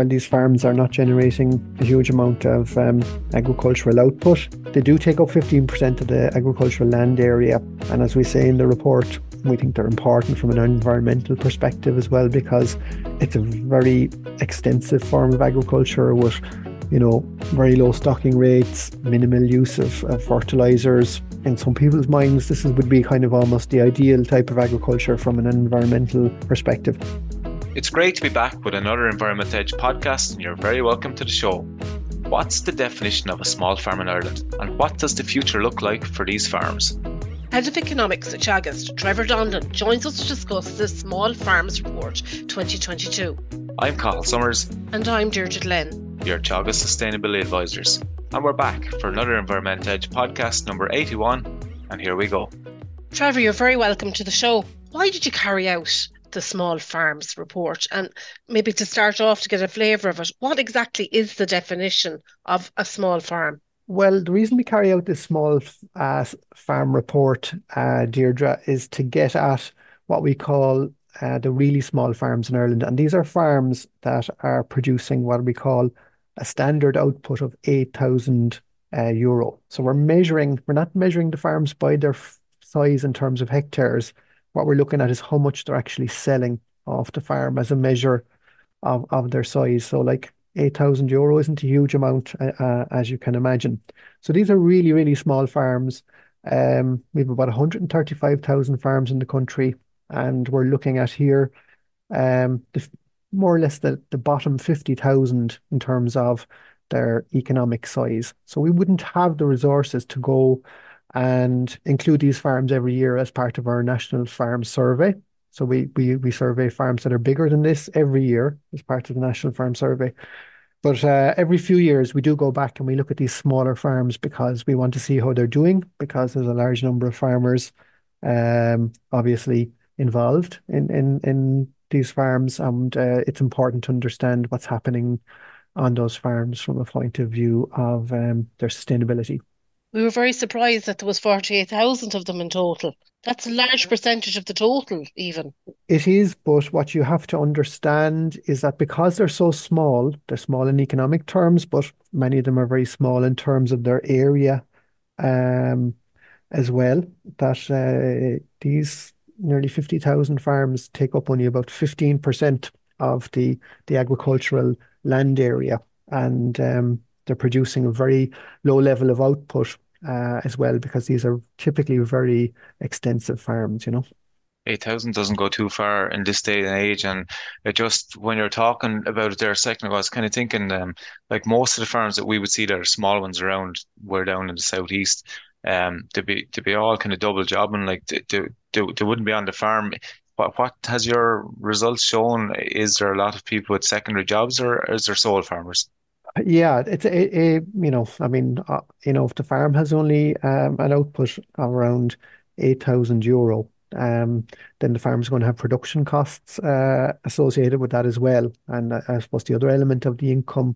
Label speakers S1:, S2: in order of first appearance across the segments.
S1: while these farms are not generating a huge amount of agricultural output, they do take up 15% of the agricultural land area. And as we say in the report, we think they're important from an environmental perspective as well, because it's a very extensive form of agriculture with, very low stocking rates, minimal use of fertilizers. In some people's minds, this would be kind of almost the ideal type of agriculture from an environmental perspective.
S2: It's great to be back with another Environment Edge podcast, and you're very welcome to the show. What's the definition of a small farm in Ireland, and what does the future look like for these farms?
S3: Head of Economics at Teagasc, Trevor Donnellan, joins us to discuss the Small Farms Report 2022.
S2: I'm Cathal Summers.
S3: And I'm Deirdre Glenn.
S2: We are Teagasc Sustainability Advisors. And we're back for another Environment Edge podcast number 81, and here we go.
S3: Trevor, you're very welcome to the show. Why did you carry out the Small Farms Report? And maybe to start off, to get a flavour of it, what exactly is the definition of a small farm?
S1: Well, the reason we carry out this small farm report, Deirdre, is to get at what we call the really small farms in Ireland. And these are farms that are producing what we call a standard output of 8,000 euro. So we're not measuring the farms by their size in terms of hectares. What we're looking at is how much they're actually selling off the farm as a measure of their size. So like 8,000 euro isn't a huge amount, as you can imagine. So these are really, really small farms. We have about 135,000 farms in the country, and we're looking at here more or less the bottom 50,000 in terms of their economic size. So we wouldn't have the resources to go and include these farms every year as part of our National Farm Survey. So we survey farms that are bigger than this every year as part of the National Farm Survey. But every few years we do go back and we look at these smaller farms because we want to see how they're doing, because there's a large number of farmers obviously involved in these farms, and it's important to understand what's happening on those farms from a point of view of their sustainability.
S3: We were very surprised that there was 48,000 of them in total. That's a large percentage of the total, even.
S1: It is, but what you have to understand is that because they're so small, they're small in economic terms, but many of them are very small in terms of their area as well, that these nearly 50,000 farms take up only about 15% of the agricultural land area, and they're producing a very low level of output as well, because these are typically very extensive farms,
S2: 8,000 doesn't go too far in this day and age, and it just, when you're talking about it there a second ago, I was kind of thinking like most of the farms that we would see that are small ones around, we're down in the southeast, to be all kind of double jobbing, like they wouldn't be on the farm. What has your results shown? Is there a lot of people with secondary jobs, or is there sole farmers?
S1: Yeah, it's if the farm has only an output of around 8,000 euro, then the farm's going to have production costs associated with that as well. And I suppose the other element of the income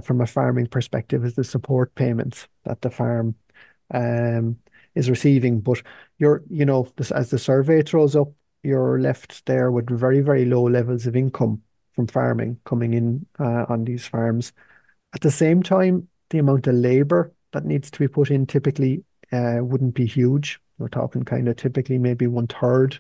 S1: from a farming perspective is the support payments that the farm is receiving. But as the survey throws up, you're left there with very, very low levels of income from farming coming in on these farms. At the same time, the amount of labour that needs to be put in typically wouldn't be huge. We're talking kind of typically maybe 1/3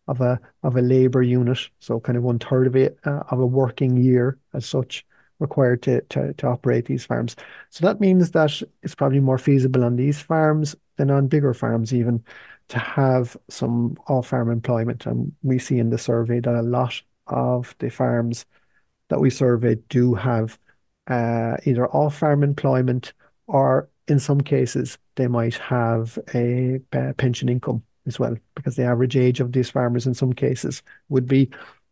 S1: of a labour unit, so kind of 1/3 of a working year as such required to operate these farms. So that means that it's probably more feasible on these farms than on bigger farms even to have some off-farm employment. And we see in the survey that a lot of the farms that we surveyed do have either off-farm employment, or in some cases they might have a pension income as well, because the average age of these farmers in some cases would be,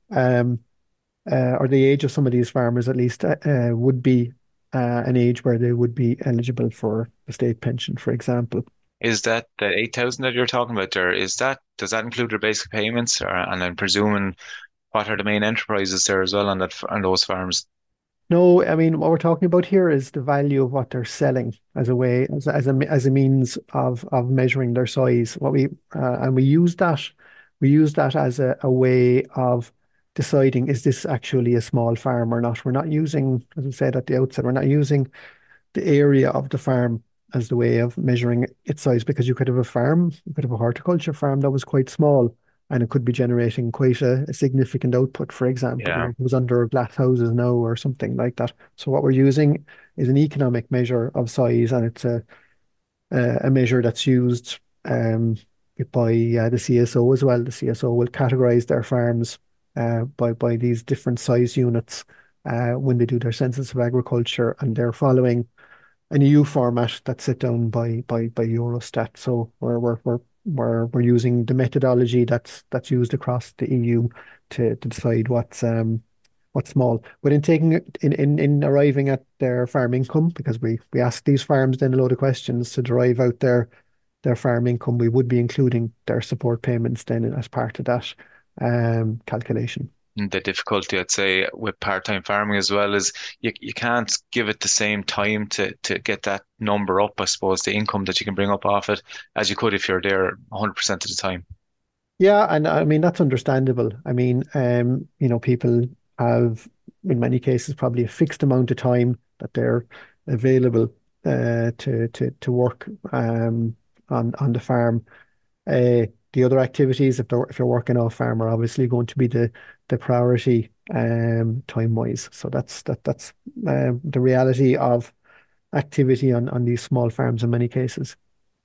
S1: or the age of some of these farmers at least, would be an age where they would be eligible for the state pension, for example.
S2: Is that the 8,000 that you're talking about there, does that include their basic payments, and I'm presuming what are the main enterprises there as well on those farms?
S1: No, I mean, what we're talking about here is the value of what they're selling as a way, as a means of measuring their size. And we use that as a way of deciding, is this actually a small farm or not? We're not using, as I said at the outset, we're not using the area of the farm as the way of measuring its size, because you could have a farm, you could have a horticulture farm that was quite small and it could be generating quite a significant output, for example,
S2: Yeah.
S1: it was under glass houses now or something like that. So what we're using is an economic measure of size, and it's a measure that's used by the CSO as well. The CSO will categorize their farms by these different size units when they do their census of agriculture, and they're following an EU format that's set down by Eurostat. So we're using the methodology that's used across the EU to decide what's small. But in taking in arriving at their farm income, because we ask these farms then a load of questions to derive out their farm income, we would be including their support payments then as part of that calculation.
S2: And the difficulty, I'd say, with part-time farming as well is you can't give it the same time to get that number up, I suppose, the income that you can bring up off it as you could if you're there 100% of the time.
S1: Yeah, and I mean that's understandable. I mean, people have in many cases probably a fixed amount of time that they're available to work on the farm. The other activities, if you're working off farm, are obviously going to be the priority time wise. So that's the reality of activity on these small farms in many cases.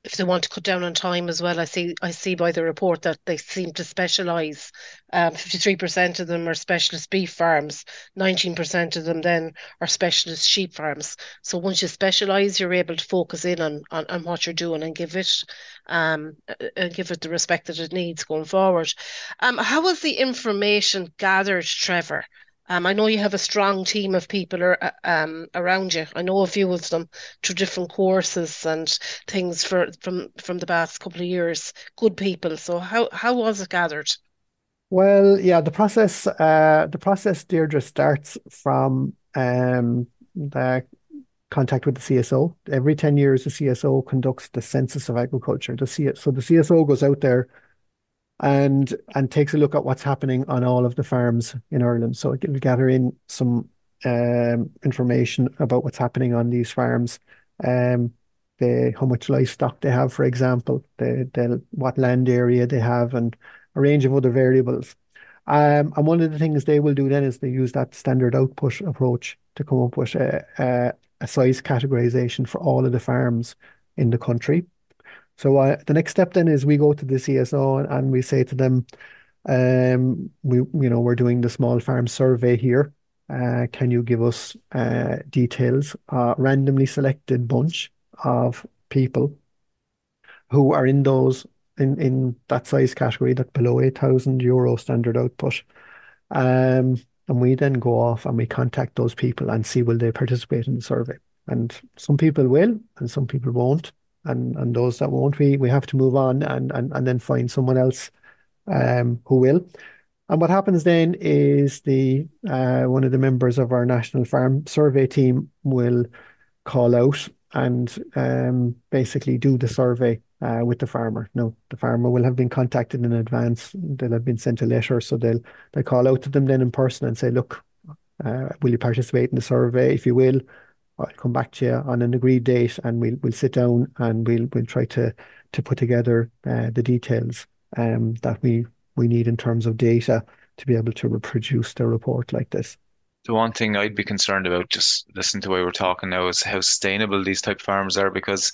S3: If they want to cut down on time as well, I see by the report that they seem to specialise. 53% of them are specialist beef farms, 19% of them then are specialist sheep farms. So once you specialise, you're able to focus in on what you're doing and give it the respect that it needs going forward. How was the information gathered, Trevor? I know you have a strong team of people around you. I know a few of them through different courses and things from the past couple of years. Good people. So how was it gathered?
S1: Well, yeah, the process, Deirdre, starts from the contact with the CSO. Every 10 years, the CSO conducts the census of agriculture. So the CSO goes out there and takes a look at what's happening on all of the farms in Ireland. So it'll gather in some information about what's happening on these farms, um, how much livestock they have, for example, what land area they have, and a range of other variables. And one of the things they will do then is they use that standard output approach to come up with a size categorization for all of the farms in the country. So the next step then is we go to the CSO and we say to them, we're doing the small farm survey here. Can you give us details, randomly selected bunch of people who are in that size category, that below 8,000 euro standard output. And we then go off and we contact those people and see will they participate in the survey. And some people will and some people won't. And those that won't, we have to move on and then find someone else who will. And what happens then is the one of the members of our National Farm Survey team will call out and basically do the survey with the farmer. Now, the farmer will have been contacted in advance. They'll have been sent a letter, so they'll call out to them then in person and say, look, will you participate in the survey? If you will, I'll come back to you on an agreed date, and we'll sit down and we'll try to put together the details that we need in terms of data to be able to reproduce the report like this.
S2: The one thing I'd be concerned about, just listening to the way we're talking now, is how sustainable these type of farms are, because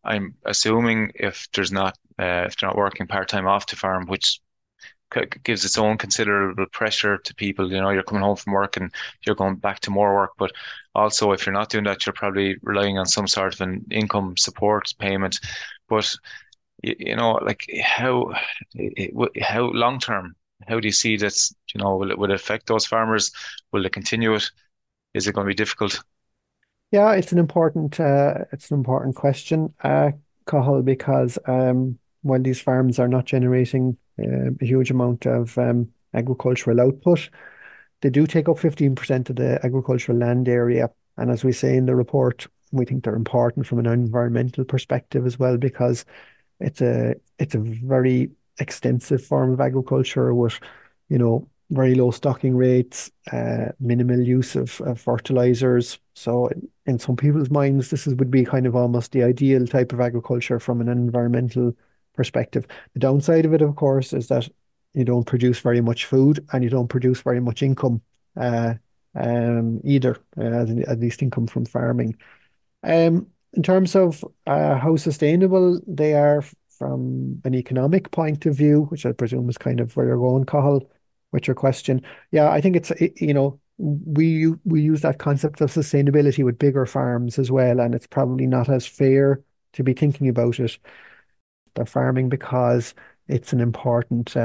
S2: I'm assuming if they're not working part-time off the farm, which gives its own considerable pressure to people. You know, you're coming home from work and you're going back to more work, but also if you're not doing that, you're probably relying on some sort of an income support payment. But like how long term, how do you see this? Will it affect those farmers? Will they continue it? Is it going to be difficult?
S1: Yeah, it's an important question, Cathal, because while these farms are not generating a huge amount of agricultural output, they do take up 15% of the agricultural land area. And as we say in the report, we think they're important from an environmental perspective as well, because it's a very extensive form of agriculture with, very low stocking rates, minimal use of fertilizers. So in some people's minds, would be kind of almost the ideal type of agriculture from an environmental perspective. The downside of it, of course, is that you don't produce very much food and you don't produce very much income uh, either, at least income from farming. In terms of how sustainable they are from an economic point of view, which I presume is kind of where you're going, Cathal, with your question. Yeah, I think we use that concept of sustainability with bigger farms as well, and it's probably not as fair to be thinking about it. They're farming because it's an important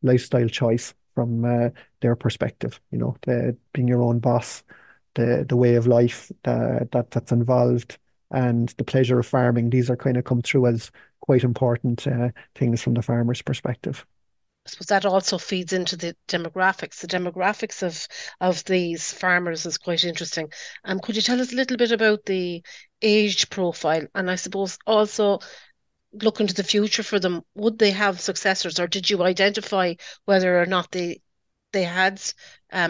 S1: lifestyle choice from their perspective. Being your own boss, the way of life that's involved, and the pleasure of farming. These are kind of come through as quite important things from the farmer's perspective.
S3: I suppose that also feeds into the demographics. The demographics of these farmers is quite interesting. Could you tell us a little bit about the age profile? And I suppose also look into the future for them. Would they have successors, or did you identify whether or not they had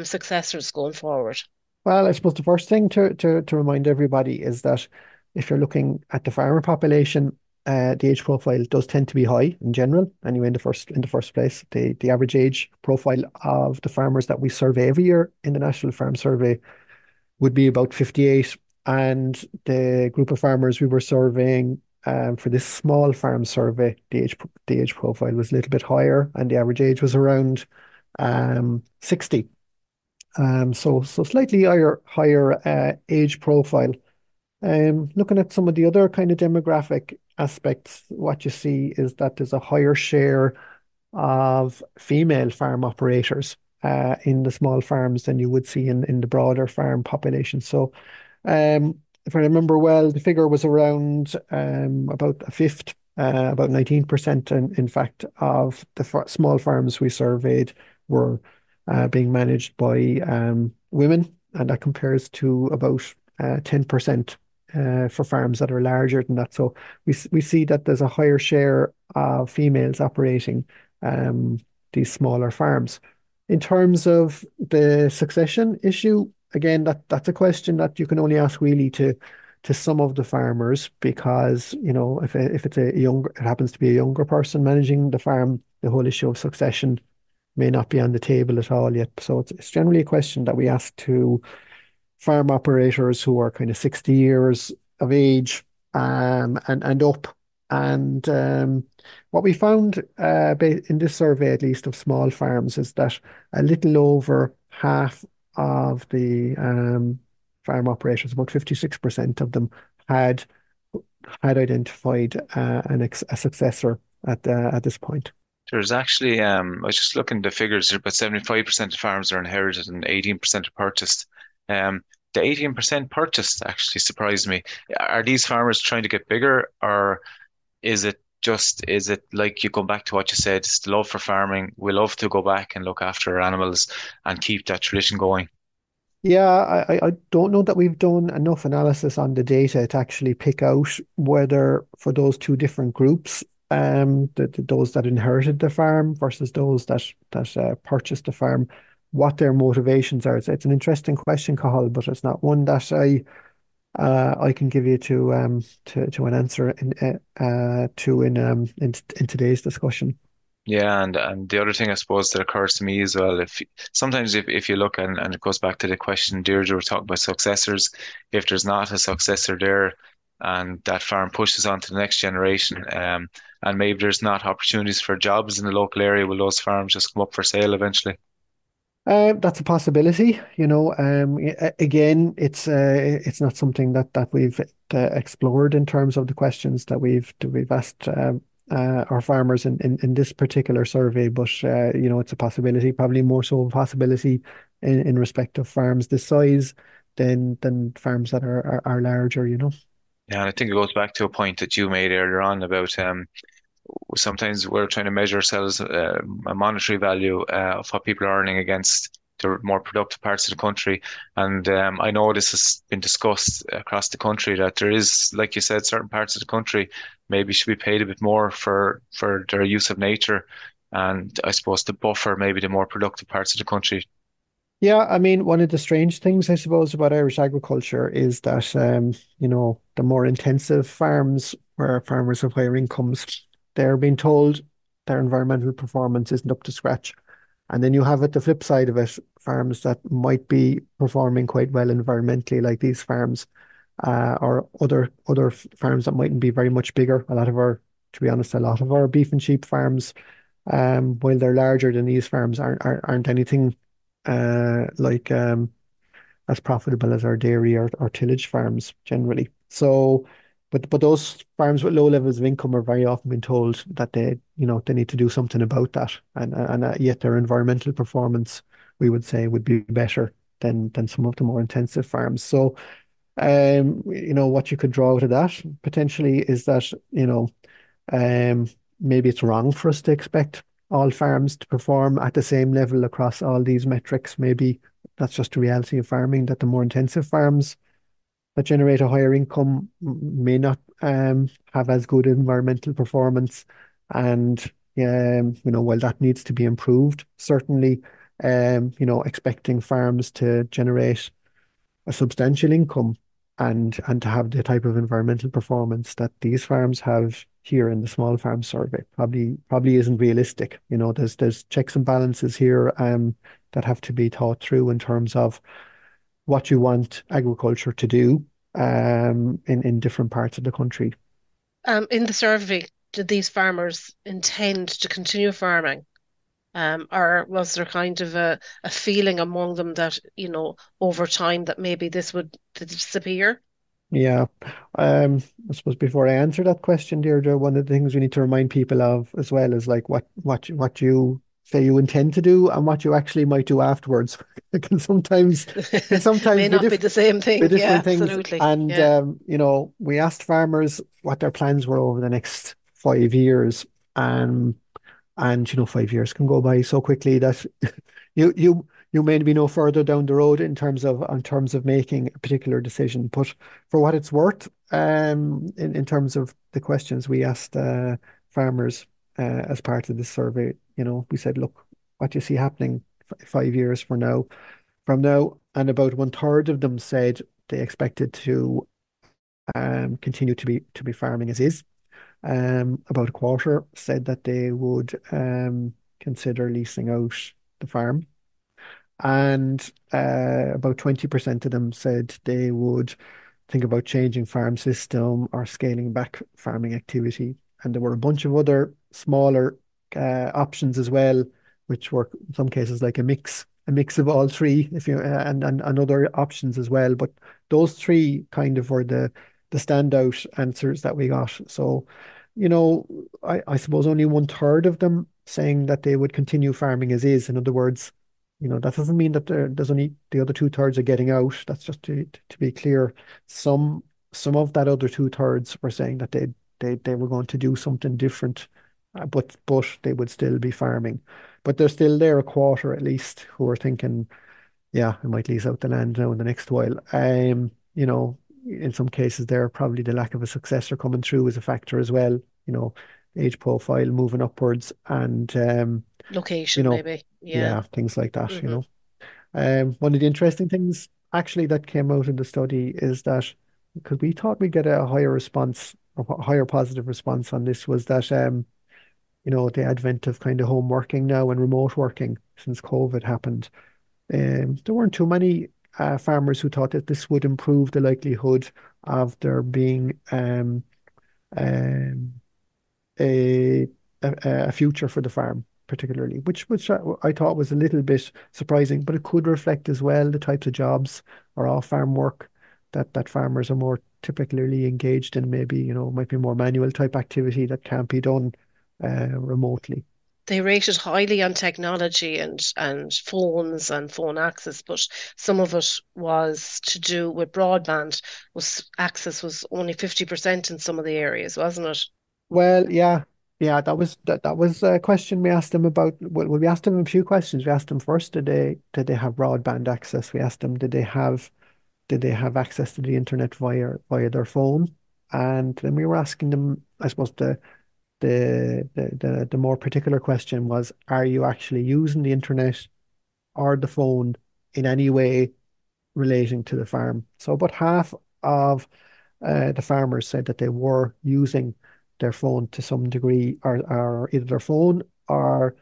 S3: successors going forward?
S1: Well, I suppose the first thing to remind everybody is that if you're looking at the farmer population, the age profile does tend to be high in general. Anyway, in the first place, the average age profile of the farmers that we survey every year in the National Farm Survey would be about 58. And the group of farmers we were surveying for this small farm survey, the age profile was a little bit higher, and the average age was around 60. So slightly higher age profile. Looking at some of the other kind of demographic aspects, what you see is that there's a higher share of female farm operators in the small farms than you would see in the broader farm population. So, if I remember well, the figure was around about a fifth, about 19%, in fact, of the small farms we surveyed were being managed by women, and that compares to about 10% for farms that are larger than that. So we see that there's a higher share of females operating um, these smaller farms. In terms of the succession issue, again, that's a question that you can only ask really to some of the farmers, because if it happens to be a younger person managing the farm, the whole issue of succession may not be on the table at all yet. So it's generally a question that we ask to farm operators who are kind of 60 years of age and up. And what we found in this survey, at least of small farms, is that a little over half of the farm operators, about 56% of them, had identified a successor at this point.
S2: There's actually, I was just looking at the figures, there's about 75% of farms are inherited and 18% are purchased. The 18% purchased actually surprised me. Are these farmers trying to get bigger, or is it like you go back to what you said, it's the love for farming. We love to go back and look after our animals and keep that tradition going.
S1: Yeah, I don't know that we've done enough analysis on the data to actually pick out whether for those two different groups, those that inherited the farm versus those that purchased the farm, what their motivations are. It's an interesting question, Cathal, but it's not one that I can give you to an answer in today's discussion.
S2: Yeah, and the other thing I suppose that occurs to me as well, sometimes if you look, and it goes back to the question Deirdre were talking about successors, if there's not a successor there and that farm pushes on to the next generation, and maybe there's not opportunities for jobs in the local area, will those farms just come up for sale eventually?
S1: That's a possibility. Again, it's not something that we've explored in terms of the questions that we've asked our farmers in this particular survey. But it's a possibility, probably more so a possibility in respect of farms this size than farms that are larger.
S2: Yeah, and I think it goes back to a point that you made earlier on about sometimes we're trying to measure ourselves a monetary value of what people are earning against the more productive parts of the country. And I know this has been discussed across the country that there is, like you said, certain parts of the country maybe should be paid a bit more for their use of nature. and I suppose to buffer maybe the more productive parts of the country.
S1: Yeah, I mean, one of the strange things, I suppose, about Irish agriculture is that, the more intensive farms where farmers have higher incomes, they're being told their environmental performance isn't up to scratch. And then you have at the flip side of it, farms that might be performing quite well environmentally, like these farms, or other farms that mightn't be very much bigger. To be honest, a lot of our beef and sheep farms, while they're larger than these farms, aren't anything like as profitable as our dairy or tillage farms generally. So, but those farms with low levels of income are very often been told that they need to do something about that, and yet their environmental performance, we would say, would be better than some of the more intensive farms. So, what you could draw out of that potentially is that, um, maybe it's wrong for us to expect all farms to perform at the same level across all these metrics. Maybe that's just the reality of farming, that the more intensive farms that generate a higher income may not have as good environmental performance. And while that needs to be improved, certainly, expecting farms to generate a substantial income and to have the type of environmental performance that these farms have here in the small farm survey probably isn't realistic. There's checks and balances here that have to be thought through in terms of what you want agriculture to do in different parts of the country.
S3: In the survey, did these farmers intend to continue farming? Or was there kind of a feeling among them that, over time that maybe this would disappear?
S1: Yeah. I suppose before I answer that question, Deirdre, one of the things we need to remind people of as well is like what you say you intend to do and what you actually might do afterwards. It can sometimes
S3: May not be the same
S1: be
S3: thing. Yeah,
S1: different things.
S3: absolutely.
S1: And
S3: Yeah.
S1: we asked farmers what their plans were over the next 5 years. And 5 years can go by so quickly that you may be no further down the road in terms of making a particular decision. But for what it's worth, in terms of the questions we asked farmers as part of this survey, we said, look, what do you see happening 5 years from now, and about one third of them said they expected to continue to be farming as is. About a quarter said that they would consider leasing out the farm, and about 20% of them said they would think about changing farm system or scaling back farming activity. And there were a bunch of other smaller options as well, which were in some cases like a mix of all three, if you and other options as well. But those three kind of were the standout answers that we got. So, I suppose only one third of them saying that they would continue farming as is. In other words, that doesn't mean that there's only the other two-thirds are getting out. That's just to be clear. Some of that other two-thirds were saying that they were going to do something different, but they would still be farming. But there's still there a quarter at least who are thinking, yeah, I might lease out the land now in the next while. In some cases there, probably the lack of a successor coming through is a factor as well. You know, age profile moving upwards and you
S3: Location,
S1: know,
S3: maybe. Yeah.
S1: yeah, things like that,
S3: Hmm.
S1: One of the interesting things actually that came out in the study is that because we thought we'd get a higher response, a higher positive response on this was that the advent of kind of home working now and remote working since COVID happened. There weren't too many farmers who thought that this would improve the likelihood of there being um, a, a future for the farm, particularly, which I thought was a little bit surprising, but it could reflect as well the types of jobs or off-farm work that farmers are more typically engaged in. Maybe, might be more manual type activity that can't be done remotely.
S3: They rated highly on technology and phones and phone access, but some of it was to do with broadband. Was access was only 50% in some of the areas, wasn't it?
S1: Well, yeah, that was a question we asked them about. Well, we asked them a few questions. We asked them first, did they have broadband access? We asked them, did they have access to the internet via their phone? And then we were asking them, I suppose, the more particular question was, are you actually using the internet or the phone in any way relating to the farm? So about half of the farmers said that they were using their phone to some degree, or either their phone or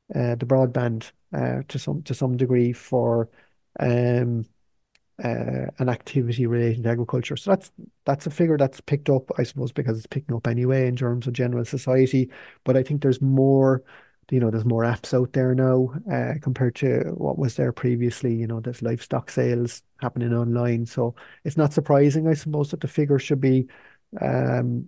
S1: the broadband to some degree for um, an activity relating to agriculture. So that's a figure that's picked up, I suppose, because it's picking up anyway in terms of general society. But I think there's more, there's more apps out there now compared to what was there previously. There's livestock sales happening online. So it's not surprising, I suppose, that the figure should be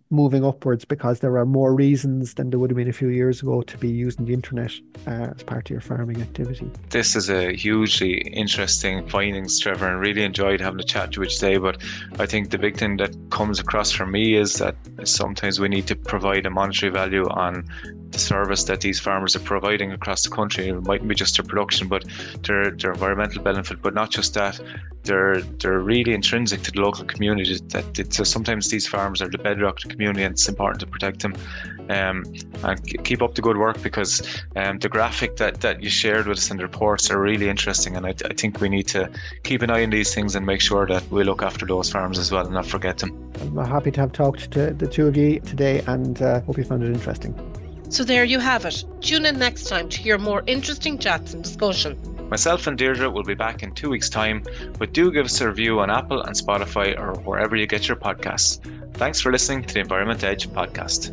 S1: moving upwards, because there are more reasons than there would have been a few years ago to be using the internet as part of your farming activity.
S2: This is a hugely interesting findings, Trevor, and really enjoyed having a chat to you today. But I think the big thing that comes across for me is that sometimes we need to provide a monetary value on the service that these farmers are providing across the country. It mightn't be just their production, but their environmental benefit, but not just that. They're really intrinsic to the local community. So sometimes these farms are the bedrock of the community, and it's important to protect them. And keep up the good work, because the graphic that you shared with us in the reports are really interesting, and I think we need to keep an eye on these things and make sure that we look after those farms as well and not forget them.
S1: I'm happy to have talked to the two of you today, and hope you found it interesting.
S3: So there you have it. Tune in next time to hear more interesting chats and discussion.
S2: Myself and Deirdre will be back in 2 weeks' time, but do give us a review on Apple and Spotify or wherever you get your podcasts. Thanks for listening to the Environment Edge podcast.